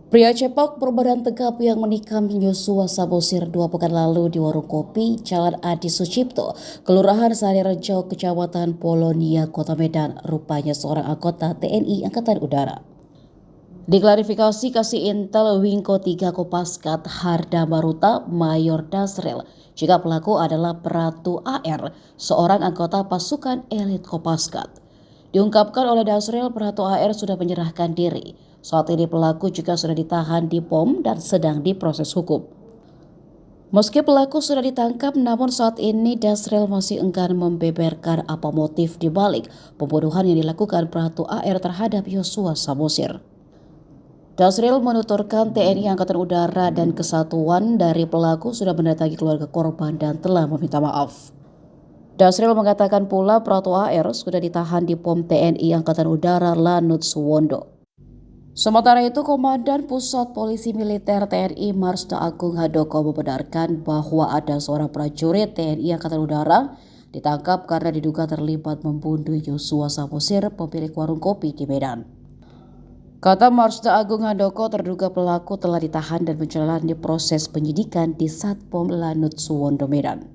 Pria cepak berbadan tegap yang menikam Yosua Samosir 2 pekan lalu di warung kopi Jalan Adi Sucipto, Kelurahan Sarirejo, Kecamatan Polonia, Kota Medan, rupanya seorang anggota TNI Angkatan Udara. Diklarifikasi kasih Intel Wingko 3 Kopaskat Harda Maruta Mayor Dasril, jika pelaku adalah Pratu AR, seorang anggota pasukan elit Kopaskat. Diungkapkan oleh Dasril, Pratu AR sudah menyerahkan diri. Saat ini pelaku juga sudah ditahan di POM dan sedang diproses hukum. Meski pelaku sudah ditangkap, namun saat ini Dasril masih enggan membeberkan apa motif dibalik pembunuhan yang dilakukan Pratu AR terhadap Yosua Samosir. Dasril menuturkan TNI Angkatan Udara dan kesatuan dari pelaku sudah mendatangi keluarga korban dan telah meminta maaf. Dasril mengatakan pula Pratu AR sudah ditahan di POM TNI Angkatan Udara Lanut Suwondo. Sementara itu, Komandan Pusat Polisi Militer TNI Marsda Agung Handoko membenarkan bahwa ada seorang prajurit TNI Angkatan Udara ditangkap karena diduga terlibat membunuh Yosua Samosir, pemilik warung kopi di Medan. Kata Marsda Agung Handoko, terduga pelaku telah ditahan dan menjalani proses penyidikan di Satpol Lanut Suwondo, Medan.